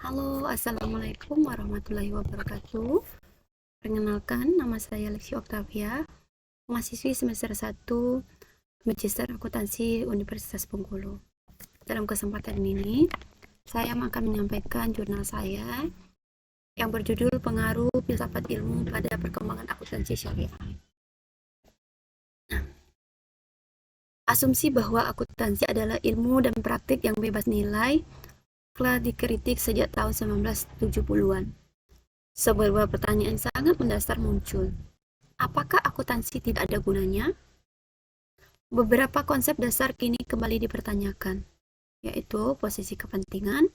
Halo, Assalamualaikum warahmatullahi wabarakatuh. Perkenalkan, nama saya Lexi Octavia, mahasiswi semester 1 Magister Akuntansi Universitas Bengkulu. Dalam kesempatan ini, saya akan menyampaikan jurnal saya yang berjudul Pengaruh Filsafat Ilmu pada Perkembangan Akuntansi Syariah. Asumsi bahwa akuntansi adalah ilmu dan praktik yang bebas nilai telah dikritik sejak tahun 1970-an. Sebuah pertanyaan sangat mendasar muncul. Apakah akuntansi tidak ada gunanya? Beberapa konsep dasar kini kembali dipertanyakan, yaitu posisi kepentingan,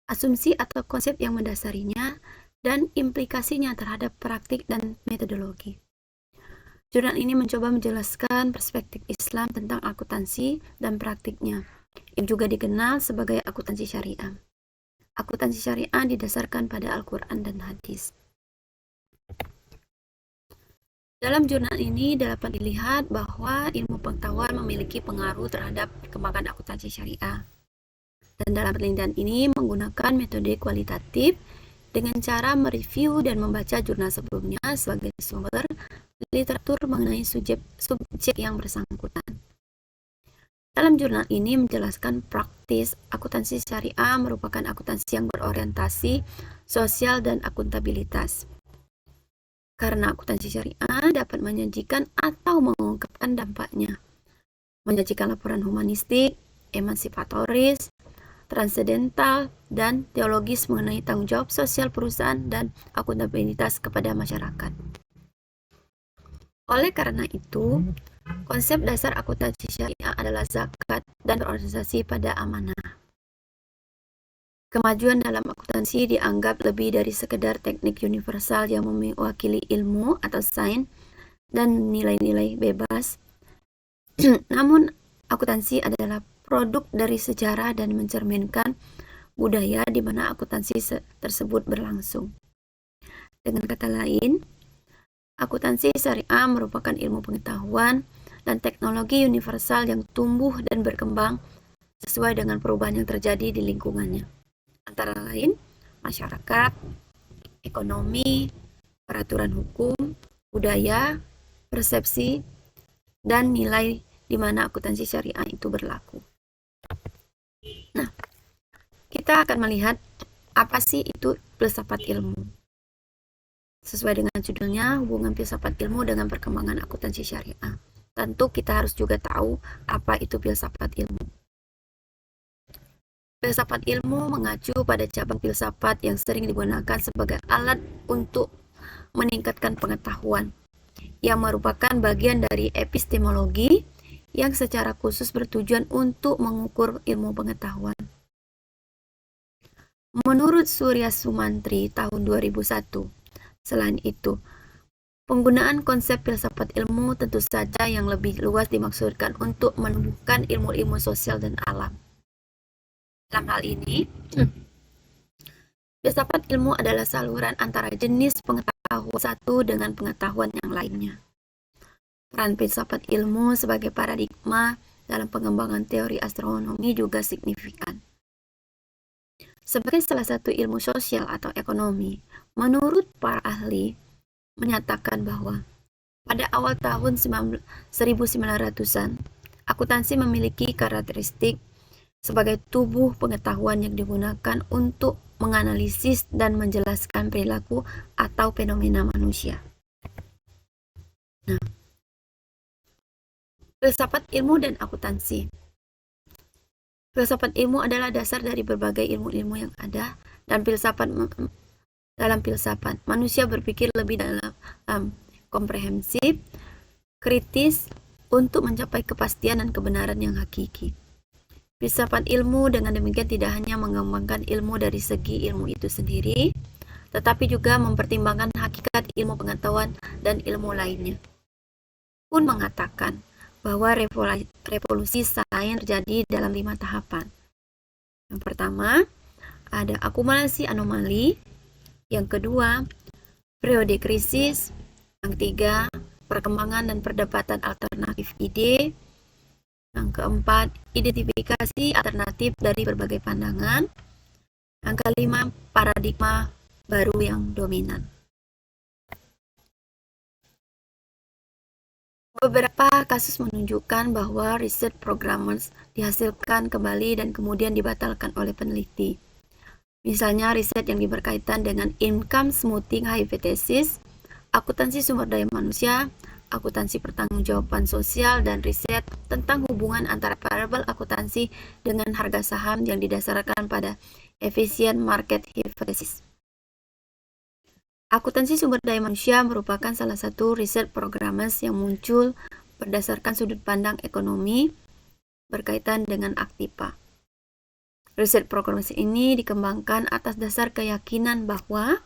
asumsi atau konsep yang mendasarinya, dan implikasinya terhadap praktik dan metodologi. Jurnal ini mencoba menjelaskan perspektif Islam tentang akuntansi dan praktiknya, yang juga dikenal sebagai akuntansi syariah. Akuntansi syariah didasarkan pada Al-Quran dan hadis. Dalam jurnal ini dapat dilihat bahwa ilmu pengetahuan memiliki pengaruh terhadap perkembangan akuntansi syariah. Dan dalam penelitian ini menggunakan metode kualitatif dengan cara mereview dan membaca jurnal sebelumnya sebagai sumber literatur mengenai subjek yang bersangkutan. Dalam jurnal ini menjelaskan praktis akuntansi syariah merupakan akuntansi yang berorientasi sosial dan akuntabilitas. Karena akuntansi syariah dapat menyajikan atau mengungkapkan dampaknya, menyajikan laporan humanistik, emansipatoris, transendental, dan teologis mengenai tanggung jawab sosial perusahaan dan akuntabilitas kepada masyarakat. Oleh karena itu, konsep dasar akuntansi syariah adalah zakat dan berorientasi pada amanah. Kemajuan dalam akuntansi dianggap lebih dari sekedar teknik universal yang mewakili ilmu atau sains dan nilai-nilai bebas. Namun, akuntansi adalah produk dari sejarah dan mencerminkan budaya di mana akuntansi tersebut berlangsung. Dengan kata lain, akuntansi syariah merupakan ilmu pengetahuan dan teknologi universal yang tumbuh dan berkembang sesuai dengan perubahan yang terjadi di lingkungannya. Antara lain, masyarakat, ekonomi, peraturan hukum, budaya, persepsi, dan nilai di mana akuntansi syariah itu berlaku. Nah, kita akan melihat apa sih itu filsafat ilmu. Sesuai dengan judulnya, hubungan filsafat ilmu dengan perkembangan akuntansi syariah. Tentu kita harus juga tahu apa itu filsafat ilmu. Filsafat ilmu mengacu pada cabang filsafat yang sering digunakan sebagai alat untuk meningkatkan pengetahuan, yang merupakan bagian dari epistemologi yang secara khusus bertujuan untuk mengukur ilmu pengetahuan. Menurut Surya Sumantri tahun 2001, selain itu, penggunaan konsep filsafat ilmu tentu saja yang lebih luas dimaksudkan untuk menumbuhkan ilmu-ilmu sosial dan alam. Dalam hal ini, filsafat ilmu adalah saluran antara jenis pengetahuan satu dengan pengetahuan yang lainnya. Peran filsafat ilmu sebagai paradigma dalam pengembangan teori astronomi juga signifikan. Sebagai salah satu ilmu sosial atau ekonomi, menurut para ahli, menyatakan bahwa pada awal tahun 1900-an, akuntansi memiliki karakteristik sebagai tubuh pengetahuan yang digunakan untuk menganalisis dan menjelaskan perilaku atau fenomena manusia. Nah, filsafat ilmu dan akuntansi. Filsafat ilmu adalah dasar dari berbagai ilmu-ilmu yang ada, dan dalam filsafat manusia berpikir lebih dalam komprehensif, kritis untuk mencapai kepastian dan kebenaran yang hakiki. Filsafat ilmu dengan demikian tidak hanya mengembangkan ilmu dari segi ilmu itu sendiri, tetapi juga mempertimbangkan hakikat ilmu pengetahuan dan ilmu lainnya. Pun mengatakan bahwa revolusi sains terjadi dalam 5 tahapan. Yang pertama, ada akumulasi anomali. Yang kedua, periode krisis. Yang ketiga, perkembangan dan perdebatan alternatif ide. Yang keempat, identifikasi alternatif dari berbagai pandangan. Yang kelima, paradigma baru yang dominan. Beberapa kasus menunjukkan bahwa riset programmers dihasilkan kembali dan kemudian dibatalkan oleh peneliti. Misalnya riset yang berkaitan dengan income smoothing hypothesis, akuntansi sumber daya manusia, akuntansi pertanggungjawaban sosial, dan riset tentang hubungan antara variabel akuntansi dengan harga saham yang didasarkan pada efficient market hypothesis. Akuntansi sumber daya manusia merupakan salah satu riset programmers yang muncul berdasarkan sudut pandang ekonomi berkaitan dengan aktiva. Riset programmers ini dikembangkan atas dasar keyakinan bahwa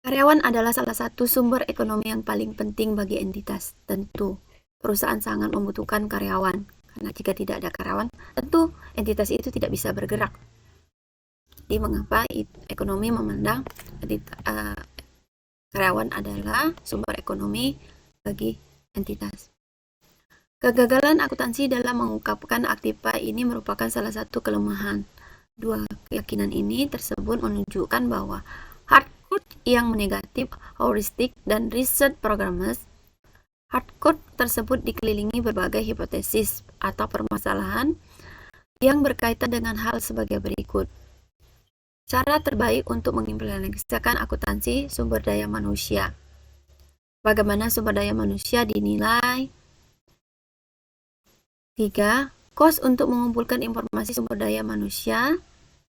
karyawan adalah salah satu sumber ekonomi yang paling penting bagi entitas. Tentu, perusahaan sangat membutuhkan karyawan, karena jika tidak ada karyawan, tentu entitas itu tidak bisa bergerak. Jadi mengapa ekonomi memandang karyawan adalah sumber ekonomi bagi entitas. Kegagalan akuntansi dalam mengungkapkan aktiva ini merupakan salah satu kelemahan. Dua keyakinan ini tersebut menunjukkan bahwa hardcode yang negatif, heuristik, dan riset programmers. Hardcode tersebut dikelilingi berbagai hipotesis atau permasalahan yang berkaitan dengan hal sebagai berikut. Cara terbaik untuk mengimplementasikan akuntansi sumber daya manusia. Bagaimana sumber daya manusia dinilai? 3. Kos untuk mengumpulkan informasi sumber daya manusia.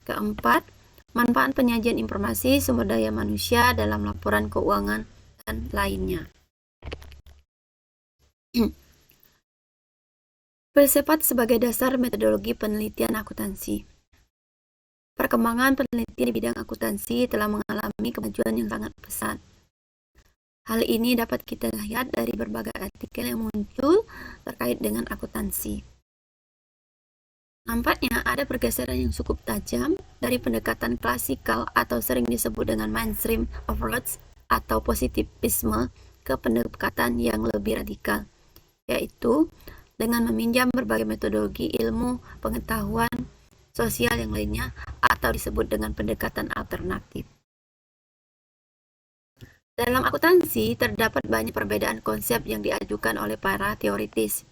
Keempat, manfaat penyajian informasi sumber daya manusia dalam laporan keuangan dan lainnya. Filsafat sebagai dasar metodologi penelitian akuntansi. Perkembangan penelitian di bidang akuntansi telah mengalami kemajuan yang sangat pesat. Hal ini dapat kita lihat dari berbagai artikel yang muncul terkait dengan akuntansi. Nampaknya ada pergeseran yang cukup tajam dari pendekatan klasikal atau sering disebut dengan mainstream approach atau positivisme ke pendekatan yang lebih radikal, yaitu dengan meminjam berbagai metodologi ilmu pengetahuan sosial yang lainnya atau disebut dengan pendekatan alternatif. Dalam akuntansi terdapat banyak perbedaan konsep yang diajukan oleh para teoritis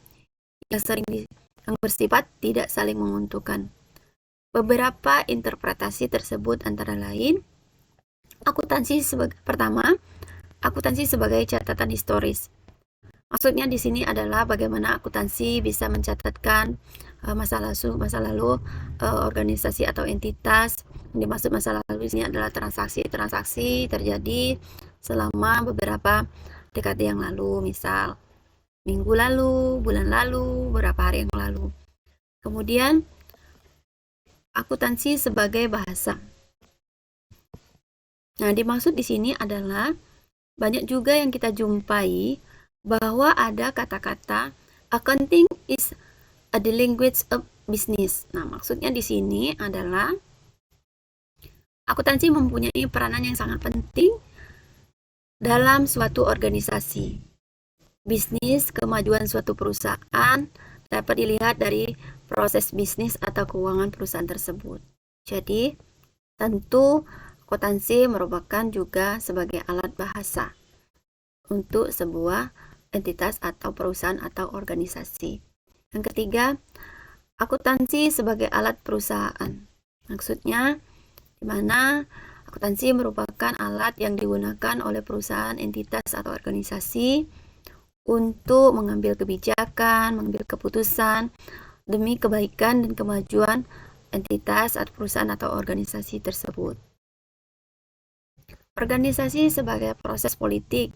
yang bersifat tidak saling menguntungkan. Beberapa interpretasi tersebut antara lain akuntansi sebagai catatan historis. Maksudnya di sini adalah bagaimana akuntansi bisa mencatatkan masa lalu organisasi atau entitas. Yang dimaksud masa lalu di sini adalah transaksi terjadi selama beberapa dekade yang lalu, misal minggu lalu, bulan lalu, beberapa hari yang lalu. Kemudian akuntansi sebagai bahasa. Nah, dimaksud di sini adalah banyak juga yang kita jumpai bahwa ada kata-kata accounting is the language of business. Nah, maksudnya di sini adalah akuntansi mempunyai peranan yang sangat penting dalam suatu organisasi. Bisnis, kemajuan suatu perusahaan dapat dilihat dari proses bisnis atau keuangan perusahaan tersebut. Jadi, tentu akuntansi merupakan juga sebagai alat bahasa untuk sebuah entitas atau perusahaan atau organisasi. Yang ketiga, akuntansi sebagai alat perusahaan. Maksudnya, di mana akuntansi merupakan alat yang digunakan oleh perusahaan, entitas, atau organisasi untuk mengambil kebijakan, mengambil keputusan demi kebaikan dan kemajuan entitas atau perusahaan atau organisasi tersebut. Organisasi sebagai proses politik.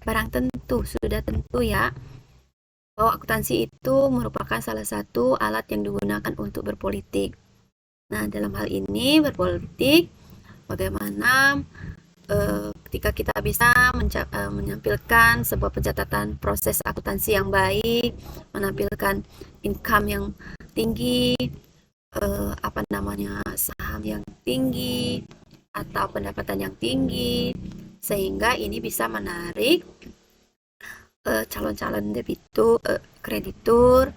Barang tentu, sudah tentu ya, bahwa akuntansi itu merupakan salah satu alat yang digunakan untuk berpolitik. Nah, dalam hal ini berpolitik, bagaimana ketika kita bisa menampilkan sebuah pencatatan proses akuntansi yang baik, menampilkan income yang tinggi, saham yang tinggi atau pendapatan yang tinggi, sehingga ini bisa menarik calon-calon kreditur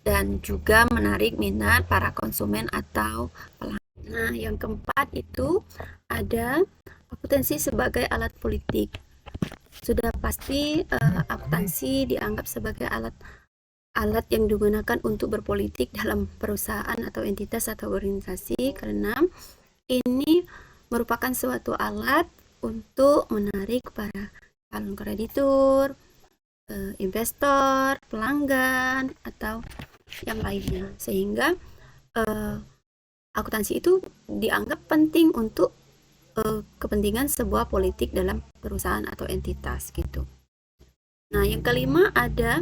dan juga menarik minat para konsumen atau pelanggan. Nah, yang keempat itu ada akuntansi sebagai alat politik. Sudah pasti akuntansi dianggap sebagai alat yang digunakan untuk berpolitik dalam perusahaan atau entitas atau organisasi, karena ini merupakan suatu alat untuk menarik para calon kreditur, investor, pelanggan, atau yang lainnya. Sehingga akuntansi itu dianggap penting untuk kepentingan sebuah politik dalam perusahaan atau entitas gitu. Nah, yang kelima ada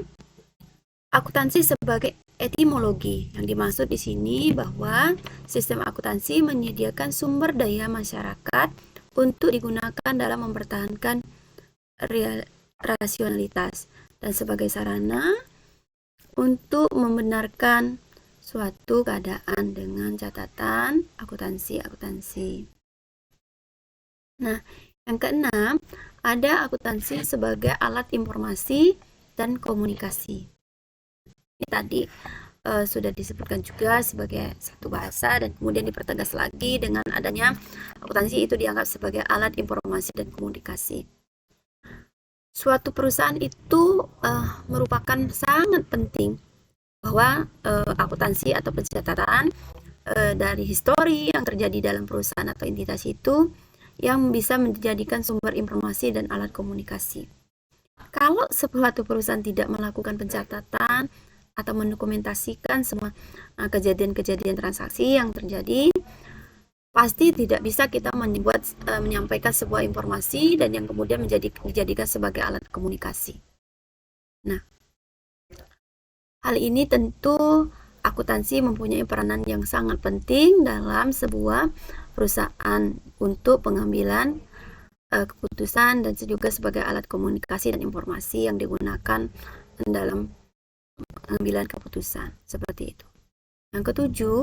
akuntansi sebagai etimologi. Yang dimaksud di sini bahwa sistem akuntansi menyediakan sumber daya masyarakat untuk digunakan dalam mempertahankan rasionalitas dan sebagai sarana untuk membenarkan suatu keadaan dengan catatan akuntansi. Nah, yang keenam, ada akuntansi sebagai alat informasi dan komunikasi. Ini tadi sudah disebutkan juga sebagai satu bahasa dan kemudian dipertegas lagi dengan adanya akuntansi itu dianggap sebagai alat informasi dan komunikasi. Suatu perusahaan itu merupakan sangat penting bahwa akuntansi atau pencatatan dari histori yang terjadi dalam perusahaan atau entitas itu yang bisa menjadikan sumber informasi dan alat komunikasi. Kalau suatu perusahaan tidak melakukan pencatatan atau mendokumentasikan semua kejadian-kejadian transaksi yang terjadi, pasti tidak bisa kita menyampaikan sebuah informasi dan yang kemudian dijadikan sebagai alat komunikasi. Nah, hal ini tentu akuntansi mempunyai peranan yang sangat penting dalam sebuah perusahaan untuk pengambilan keputusan dan juga sebagai alat komunikasi dan informasi yang digunakan dalam pengambilan keputusan seperti itu. Yang ketujuh,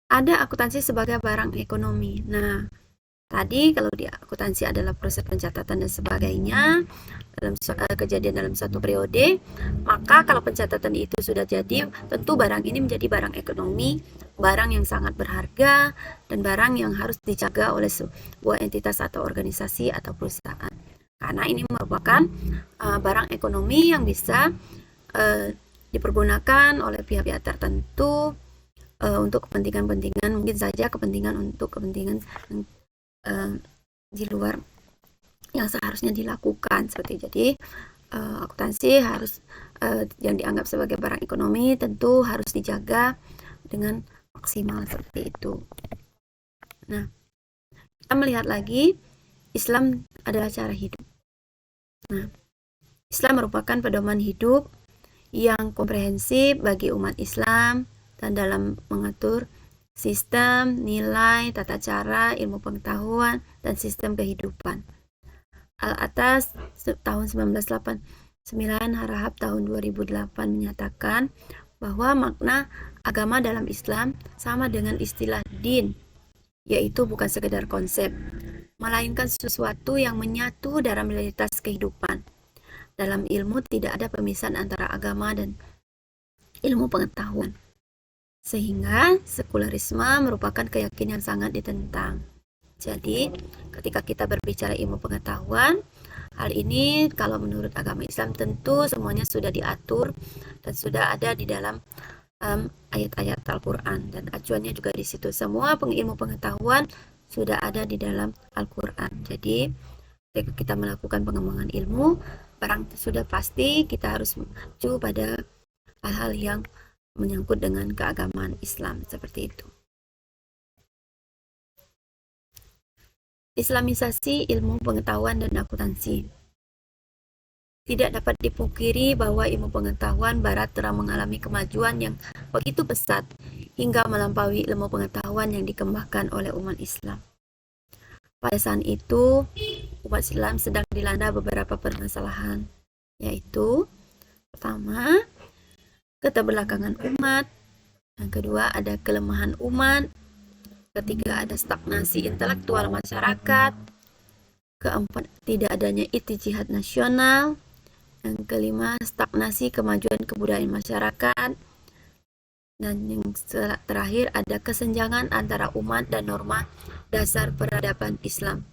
ada akuntansi sebagai barang ekonomi. Nah, tadi kalau di akuntansi adalah proses pencatatan dan sebagainya dalam kejadian dalam suatu periode, maka kalau pencatatan itu sudah jadi, tentu barang ini menjadi barang ekonomi, barang yang sangat berharga dan barang yang harus dijaga oleh sebuah entitas atau organisasi atau perusahaan. Karena ini merupakan barang ekonomi yang bisa dipergunakan oleh pihak-pihak tertentu untuk kepentingan-kepentingan, mungkin saja kepentingan di luar yang seharusnya dilakukan seperti. Jadi akuntansi harus yang dianggap sebagai barang ekonomi tentu harus dijaga dengan maksimal seperti itu. Nah, kita melihat lagi Islam adalah cara hidup. Nah, Islam merupakan pedoman hidup yang komprehensif bagi umat Islam dan dalam mengatur sistem, nilai, tata cara, ilmu pengetahuan, dan sistem kehidupan. Al-Atas tahun 1989, Harahap tahun 2008 menyatakan bahwa makna agama dalam Islam sama dengan istilah din, yaitu bukan sekedar konsep, melainkan sesuatu yang menyatu dalam realitas kehidupan. Dalam ilmu tidak ada pemisahan antara agama dan ilmu pengetahuan. Sehingga sekularisme merupakan keyakinan yang sangat ditentang. Jadi, ketika kita berbicara ilmu pengetahuan, hal ini kalau menurut agama Islam tentu semuanya sudah diatur dan sudah ada di dalam ayat-ayat Al-Quran, dan acuannya juga di situ. Semua ilmu pengetahuan sudah ada di dalam Al-Quran. Jadi, ketika kita melakukan pengembangan ilmu, barang sudah pasti kita harus mengacu pada hal-hal yang menyangkut dengan keagamaan Islam seperti itu. Islamisasi ilmu pengetahuan dan akuntansi. Tidak dapat dipungkiri bahwa ilmu pengetahuan Barat telah mengalami kemajuan yang begitu pesat hingga melampaui ilmu pengetahuan yang dikembangkan oleh umat Islam. Pada saat itu, umat Islam sedang dilanda beberapa permasalahan, yaitu pertama, keterbelakangan umat, yang kedua ada kelemahan umat, ketiga ada stagnasi intelektual masyarakat, keempat tidak adanya ijtihad nasional, yang kelima stagnasi kemajuan kebudayaan masyarakat, Dan yang terakhir ada kesenjangan antara umat dan norma dasar peradaban Islam.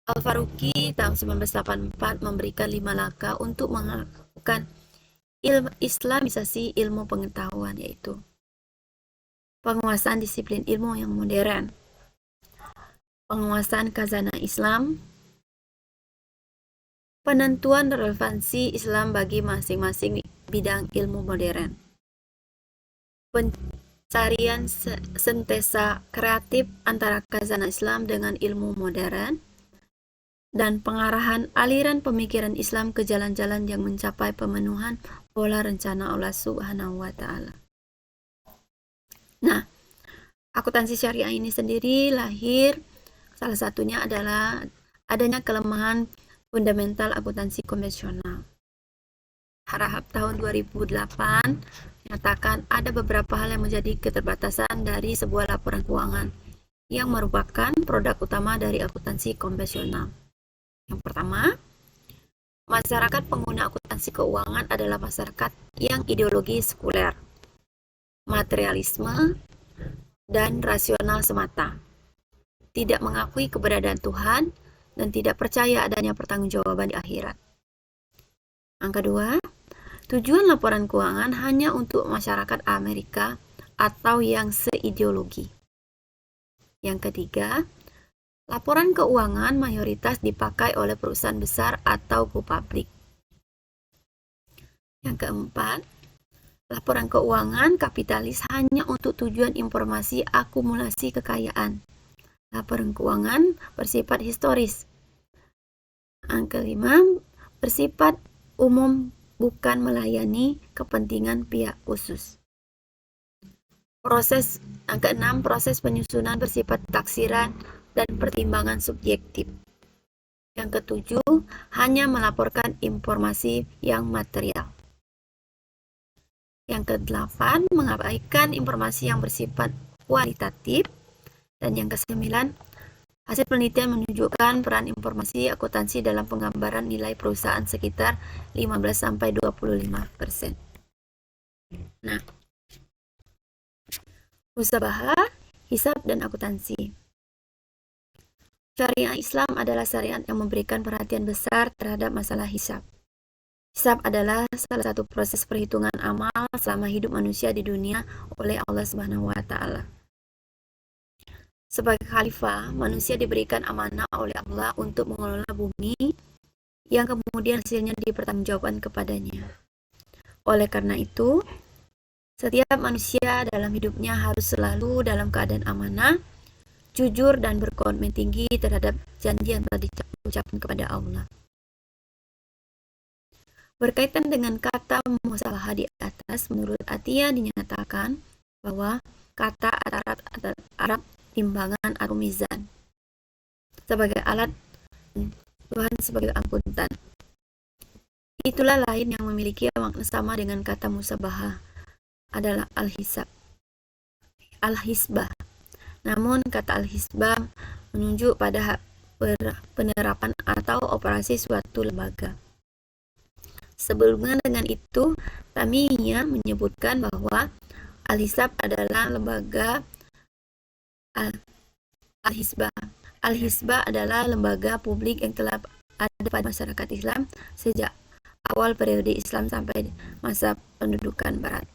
Al-Faruqi tahun 1984 memberikan 5 langkah untuk melakukan Islamisasi ilmu pengetahuan, yaitu penguasaan disiplin ilmu yang modern, penguasaan khazanah Islam, penentuan relevansi Islam bagi masing-masing bidang ilmu modern, pencarian sintesa kreatif antara khazanah Islam dengan ilmu modern, dan pengarahan aliran pemikiran Islam ke jalan-jalan yang mencapai pemenuhan pola rencana Allah Subhanahu wa Ta'ala. Nah, akuntansi syariah ini sendiri lahir, salah satunya adalah adanya kelemahan fundamental akuntansi konvensional. Harahap tahun 2008 menyatakan ada beberapa hal yang menjadi keterbatasan dari sebuah laporan keuangan yang merupakan produk utama dari akuntansi konvensional. Yang pertama, masyarakat pengguna akuntansi keuangan adalah masyarakat yang ideologi sekuler, materialisme, dan rasional semata, tidak mengakui keberadaan Tuhan, dan tidak percaya adanya pertanggungjawaban di akhirat. Yang kedua, tujuan laporan keuangan hanya untuk masyarakat Amerika atau yang seideologi. Yang ketiga, laporan keuangan mayoritas dipakai oleh perusahaan besar atau go public. Yang keempat, laporan keuangan kapitalis hanya untuk tujuan informasi akumulasi kekayaan. Laporan keuangan bersifat historis. Yang kelima, bersifat umum, bukan melayani kepentingan pihak khusus. Yang keenam, proses penyusunan bersifat taksiran dan pertimbangan subjektif. Yang ketujuh, hanya melaporkan informasi yang material. Yang kedelapan, mengabaikan informasi yang bersifat kualitatif. Dan yang kesembilan, hasil penelitian menunjukkan peran informasi akuntansi dalam penggambaran nilai perusahaan sekitar 15-25%. Nah, musabahah, hisab, dan akuntansi. Syariah Islam adalah syariat yang memberikan perhatian besar terhadap masalah hisab. Hisab adalah salah satu proses perhitungan amal selama hidup manusia di dunia oleh Allah Subhanahu wa Ta'ala. Sebagai khalifah, manusia diberikan amanah oleh Allah untuk mengelola bumi yang kemudian hasilnya dipertanggungjawabkan kepadanya. Oleh karena itu, setiap manusia dalam hidupnya harus selalu dalam keadaan amanah, jujur, dan berkomitmen tinggi terhadap janji yang telah diucapkan kepada Allah. Berkaitan dengan kata musabahah di atas, menurut Atiyah dinyatakan bahwa kata Arab timbangan atau mizan sebagai alat Tuhan sebagai akuntan. Itulah lain yang memiliki makna sama dengan kata musabahah adalah al-hisbah. Namun kata al-hisbah menunjuk pada penerapan atau operasi suatu lembaga. Sebelumnya dengan itu, Tamiyah menyebutkan bahwa al-hisab adalah lembaga al-hisbah. Al-hisbah adalah lembaga publik yang telah ada pada masyarakat Islam sejak awal periode Islam sampai masa pendudukan Barat.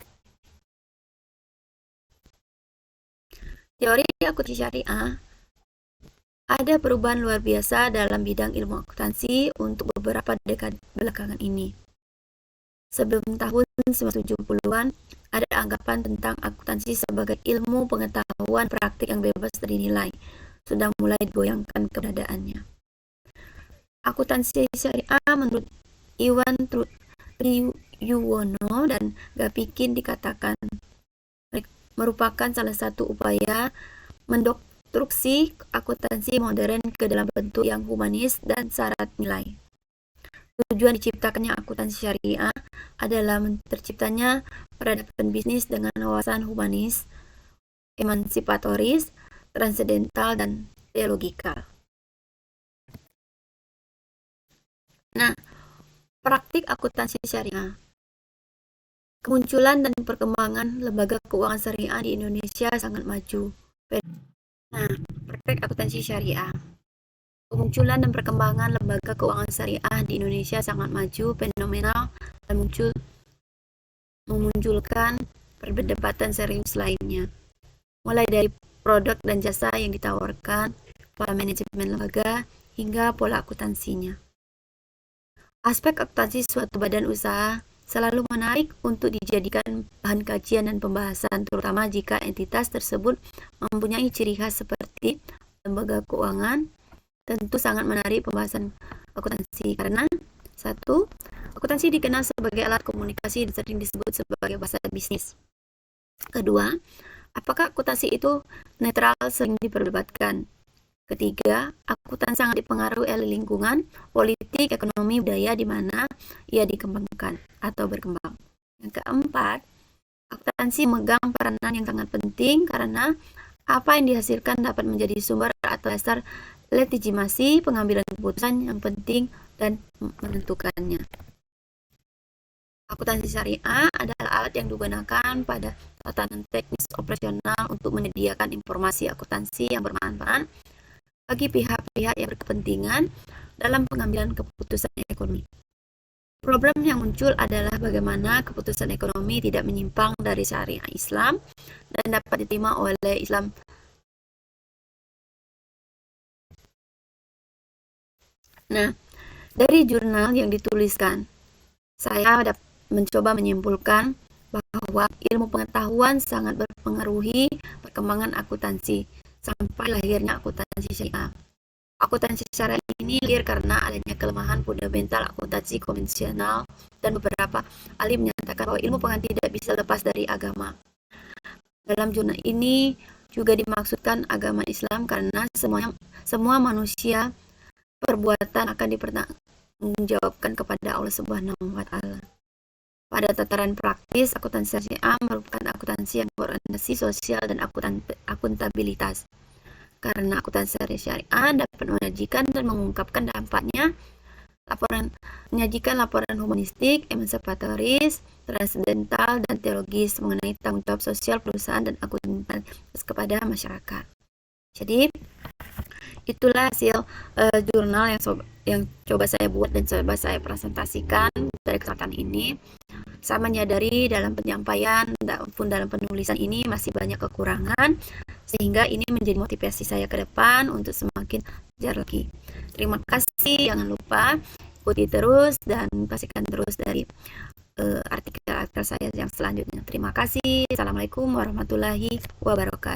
Teori akuntansi syariah, ada perubahan luar biasa dalam bidang ilmu akuntansi untuk beberapa dekade belakangan ini. Sebelum tahun 1970-an, ada anggapan tentang akuntansi sebagai ilmu pengetahuan praktik yang bebas dari nilai, sudah mulai digoyangkan keberadaannya. Akuntansi syariah menurut Iwan Triyuwono dan Gapikin dikatakan merupakan salah satu upaya mendoktruksi akuntansi modern ke dalam bentuk yang humanis dan syarat nilai. Tujuan diciptakannya akuntansi syariah adalah terciptanya peradaban bisnis dengan wawasan humanis, emansipatoris, transendental, dan teologikal. Nah, praktik akuntansi syariah. Kemunculan dan perkembangan lembaga keuangan syariah di Indonesia sangat maju. Nah, praktek akuntansi syariah. Kemunculan dan perkembangan lembaga keuangan syariah di Indonesia sangat maju, fenomenal, dan memunculkan perdebatan serius lainnya. Mulai dari produk dan jasa yang ditawarkan, pola manajemen lembaga, hingga pola akuntansinya. Aspek akuntansi suatu badan usaha selalu menarik untuk dijadikan bahan kajian dan pembahasan, terutama jika entitas tersebut mempunyai ciri khas seperti lembaga keuangan. Tentu sangat menarik pembahasan akuntansi karena satu, akuntansi dikenal sebagai alat komunikasi dan sering disebut sebagai bahasa bisnis. Kedua, apakah akuntansi itu netral sering diperdebatkan. Ketiga, akuntansi sangat dipengaruhi oleh lingkungan, politik, ekonomi, budaya di mana ia dikembangkan atau berkembang. Yang keempat, akuntansi memegang peranan yang sangat penting karena apa yang dihasilkan dapat menjadi sumber atau dasar legitimasi pengambilan keputusan yang penting dan menentukannya. Akuntansi syariah adalah alat yang digunakan pada tatanan teknis operasional untuk menyediakan informasi akuntansi yang bermanfaat bagi pihak-pihak yang berkepentingan dalam pengambilan keputusan ekonomi. Problem yang muncul adalah bagaimana keputusan ekonomi tidak menyimpang dari syariah Islam dan dapat diterima oleh Islam. Nah, dari jurnal yang dituliskan, saya mencoba menyimpulkan bahwa ilmu pengetahuan sangat berpengaruhi perkembangan akuntansi sampai lahirnya akuntansi syariah. Akuntansi syariah ini lahir karena adanya kelemahan fundamental akuntansi konvensional dan beberapa ahli menyatakan bahwa ilmu pengetahuan tidak bisa lepas dari agama. Dalam jurnal ini juga dimaksudkan agama Islam karena semua manusia perbuatan akan dipertanggungjawabkan kepada Allah Subhanahu wa Ta'ala. Pada tataran praktis, akuntansi syariah merupakan akuntansi yang berorientasi sosial dan akuntabilitas. Karena akuntansi syariah dapat menyajikan dan mengungkapkan dampaknya, menyajikan laporan humanistik, emansipatoris, transendental, dan teologis mengenai tanggung jawab sosial perusahaan dan akuntabilitas kepada masyarakat. Jadi, itulah hasil jurnal yang coba saya buat dan coba saya presentasikan dari kesempatan ini. Saya menyadari dalam penyampaian maupun dalam penulisan ini masih banyak kekurangan, sehingga ini menjadi motivasi saya ke depan untuk semakin belajar lagi. Terima kasih, jangan lupa ikuti terus dan pastikan terus dari artikel-artikel saya yang selanjutnya. Terima kasih. Assalamualaikum warahmatullahi wabarakatuh.